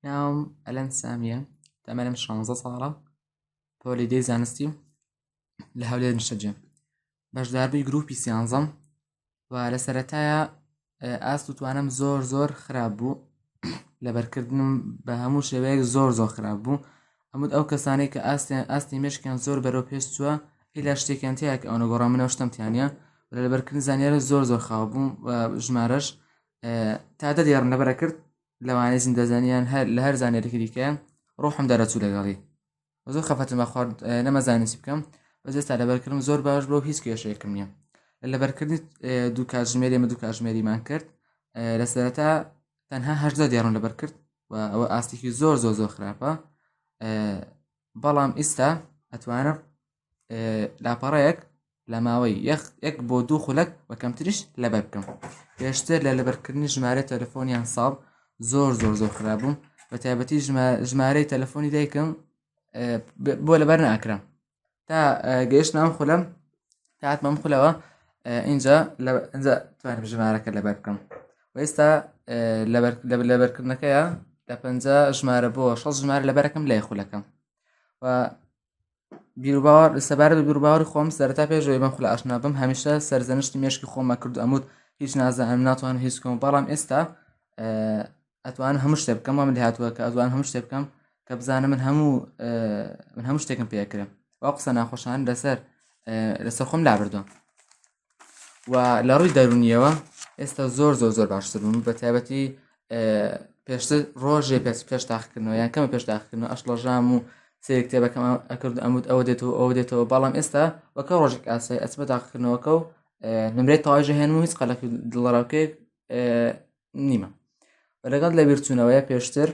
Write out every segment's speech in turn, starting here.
ناوم ئەلەن سامیە تەمەنم 16 ساڵە پۆلیدەی زانستی لە هەولێر نیشتەجێ بەشداربووی گروپی سیانزەم و لە سەرەتایە ئاست و توانم زۆر خراپ بوو لەبەرکردنم بە هەموو شێوەیەک زۆر خراپ بوو هەموو ئەو کەسانەی کە ئاستی مێشکیان زۆر بەرەو پێش چووە هیلا شتێکیان تەیە کە ئەو نەگۆڕا منەوە شتەمتیانە لە لەبەرکردن زانیارە زۆر خاو بووم و ژمارەش تا دە دیێڕ لەبەرە کرد لەوانەی زیندەزانیان لە هەر زانێرێکی دیکەیان ڕۆحم دەرەچوو لەگەڵی زۆر خەفەتم بەخوارد نەمەزانستی بکەم بەس ئێستا لەبەرکردم زۆر باش بۆ هیچ کێشەیەکم نییە لە لەبەرکردنی دوو کاتژمێری ئەمە دوو کاتژمێریمان کرد لە سەرەتا تەنها 18 دیێڕم لەبەر کرد و ئەوە ئاستێکی زۆر خراپە بەڵام ئێستا ئەتوانم لاپەڕەیەک لە ماوەی یەک بۆ دوو خولەک و کەمتریش لەبەر بکەم پێشتر لە لەبەرکردنی ژمارەی تەلەفۆنیان ساڵ زۆر خراپ بووم بە تایبەتی ژمارەی تەلەفۆنی دایکم بۆ لەبەر ناکرام تا گەیشتم ئەم خولەم تا هاتمە ئەم خولەوە اینجا توانم ژمارەکە لەبەر بکەم و ئێستا لەبەرکردنەکەیە لە 50 ژمارە بۆ 6 ژمارە لەبەرەکەم لای خولەکەم و بیرروباوەڕ سەبارەت بە بیرروباوەڕی خۆم سەرەتا پێشەوەی بەم خولە ئاشنا بم هەمیشە سەرزەنشتی مێشکی خۆمە کرد ئەموت هیچ نازانم ناتوانم هیچ بکەم بەڵام ئێستا ئەتوانم هەموو شتێک بکەم من هاتووە کە ئەتوانم هەموو شتێک بکەم کە بزانم من هەموو شتێکم پێکرێ وا قسە ناخۆشان لەسەر خۆم لابردووە و لە ڕووی دەرونیەوە ئێستا زۆر باشتر بووم بە تایبەتی پێشتر ڕۆژێ پێش تاقیکردنەوە یان کەمە پێش تاقیکردنەوە ئەشڵەژام و سێک کتێبەکەم ئەکرد ئەموت ئەوە دێتەوە بەڵام ئێستا وەکە ڕۆژێک ئاسایی ئەچمە تاقیکردنەوەکە و نمرەی تەواویژە هێنم و هیچ قەلەقی دڵڕاوکەیەک نیمە لەگەڵ لە بیرچوونەوەیە پێشتر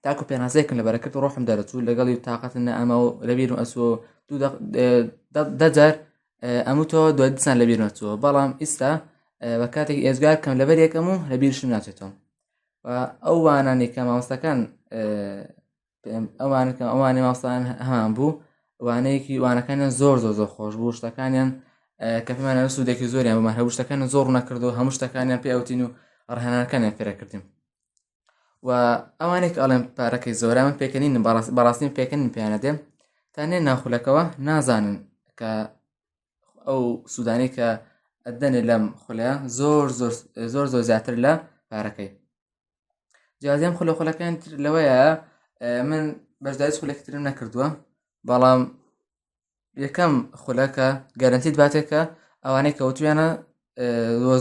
تاکو پێناسەیەکم لەبەرەکرد ڕۆحم دەرەچوو لەگەڵی تااقەتن ئەمە و لەبیرم ئەسووە دەجار ئەموو تۆ دوای دیسان لەبیر نەچووە بەڵام ئێستا بە کاتێک ئێزگار کەم لەبەر یەکەم و لەبیرشم ناچێتەوە ئەو وانانی کە مامۆستەکان ئەوانی ماوەستان هەمان بوو وانەکانیان زۆر خۆش بوو شتەکانیان کە پێمانە سوودێکی زۆریان بمان هەبوو شتەکانیان زۆر نەکردو هەموو شتەکانیان پێوتین و ڕێهێنانەکانیان فێرەکردیم و ئەوانێک ئەڵێم پارەکەی زۆرە من پێکەنین بەڕاستی پێکەنین پیانە دێم تا نێ ناخولەکەوە نازانن کە ئەو سوودانی کە ئەدەنێ لەم خولەیە زۆر زیاتر لە پارەکەی جیازیان خولەکان لەوەیە من بەشداری خولێکترم نەکردووە بەڵام یەکەم خولەکە گەرنتیت باتێکە ئەوانەی کەوتویانە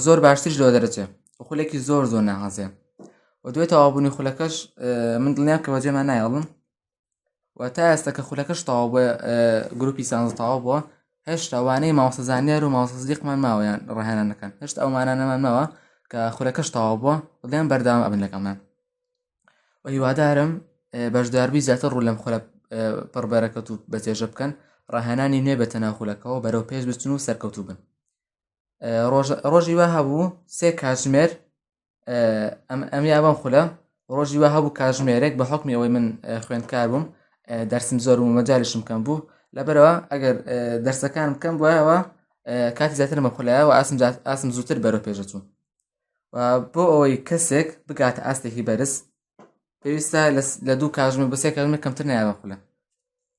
زۆر باشترش لەوە دەرەچێ خولێکی زۆر ناهازێ و دوێت تەوابوونی خولەکەش من دڵنیام کە وەجێمان نایڵن و تا ئێستا کە خولەکەش تەواو بووە گروپی سانزە تەواو بووە هێشتا وانەی ماوەسە زانیار و ماوەسە صدیقمان ماوەیان ڕاهێنانەکان هێشتا ئەومانانەمان ماوە کە خولەکەش تەواو بووە دڵنیام بەردەوام ئەبن لەگەڵمان و هیوادارم بەشداربووی زیاتر ڕوو لەم خولە پڕبەرەکەوت و بەجێژە بکەن ڕاهێنانی نوێ بە تەناخولەکەەوە بەرەو پێش بچن و سەرکەوتوو بن ڕۆژی وا هەبوو سێ کاتژمێر ئەمیا بەم خولە ڕۆژی وا هەبوو کاتژمێرێک بە حکمی ئەوەی من خوێندکار بووم دەرسم زۆر و مەجالیشم کەم بوو لەبەرەوە ئەگەر دەرسەکان بکەم بۆیەوە کاتی زیاتر مە خولایە و ئاسم زووتر بەرەو پێشەچوو و بۆ ئەوەی کەسێک بگاتە ئاستێکی بەرز پێویستە لە دوو کاتژمێر بە سێ کاتژمێر کەمتر نایە خولە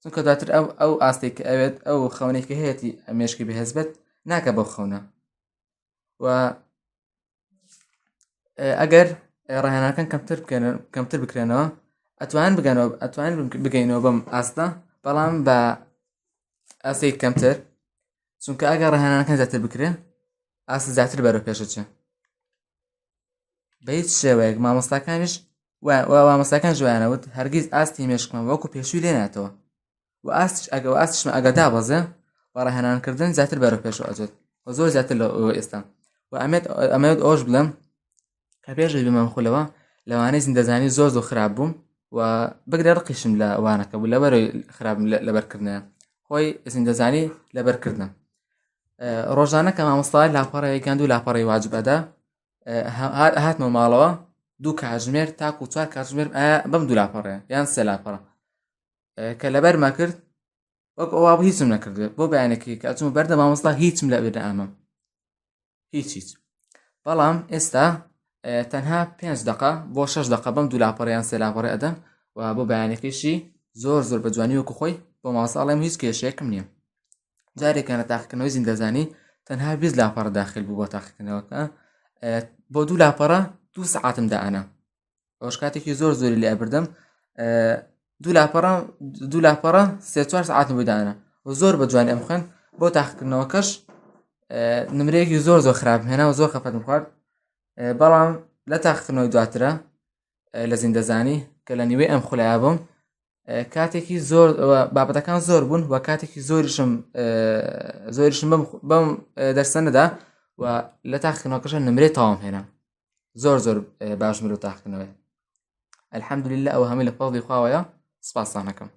چونکە دواتر ئەو ئاستێک کە ئەوێت ئەو خەونێکی هەیەی مێشکی بەهێز بێت ناکە بەو خەونە و ئەگەر ڕاهێنانەکان کەمتر بکرێنەوە ئەتوانین بگەینەوە بەم ئاستە بەڵام بە ئاستێک کەمتر چونکە ئەگەر ڕاهێنانەکان زیاتر بکرێن ئاست زیاتر بەرەو پێشەچێ بە هیچ شێوەیەک مامۆستاکان ژوانەوت هەرگیز ئاستی مێشکمان وەکو پێشووی لێ ناتەوە و ئاستیشمە ئەگە دابەزێ و ڕاهێنانکردن زیاتر بەرەو پێشەوە ئەچێت و زۆر زیاتر لە ئێستا و ئەمەوێت ئەوش بڵێم کە پێشەوەی بمەم خولەوە لەوانەی زیندەزانی زۆر خراپ بووم و بگرە ڕقیشم لە وانەکە بوو لەبەرەوەی خراپ لەبەرکردنە خۆی زیندەزانی لەبەرکردن ڕۆژانە کە مامۆستا لاپەڕەیەکیان دوو لاپەڕی واجبەدا هاتمە ماڵەوە دوو کاتژمێر تاکو 4 کاتژمێر بەم دوو لاپەڕەیە یان سێ لاپەڕە کە لەبەرما کرد وەک ئەووا هیچم نەکردێت بۆ بەیانێکی کە ئەچوومە بەردە مامۆستا هیچم لەبێ ئامەم هیچ بەڵام ئێستا تەنها 5 دقە بۆ 6 دقە بەم دوو لاپەڕیان سێ لاپەڕی ئەدەم و بۆ بەیانەکەیشی زۆر بە جوانی وەکو خۆی بۆ ماساڵێم هیچ کێشەیەکم نییە. جارێکانە تاقیکردنەوەی زیندەزانی تەنها 20 لاپەڕ داخل بوو بۆ تاقیکردنەوەکە بۆ دوو لاپەڕە 2 سەعاتم دائەنا ئەوش کاتێکی زۆری لێ ئەبردەم دوو لاپەڕە 3-4 سەعاتم بۆی دائەنا و زۆر بە جوانی ئەم خوێن بۆ تاقیکردنەوەکەش نمرەیەکی زۆر خراپم هێنا و زۆر خەفەتم خوارد. بەڵام لە تاقیکردنەوەی دواترە لە زیندەزانی کە لە نیوەی ئەم خولایە بووم کاتێکی زۆر بابەتەکان زۆر بوون و کاتێکی زۆریشم بەم دەرسە نەدا و لە تاقیکردنەوەکەشە نمرەی تەواو هێنا زۆر باش مرۆ تاقیکردنەوەی. الحەمدولله ئەوە هەمووی لە فەضلی خواوەیە. سپاسان دەکەم.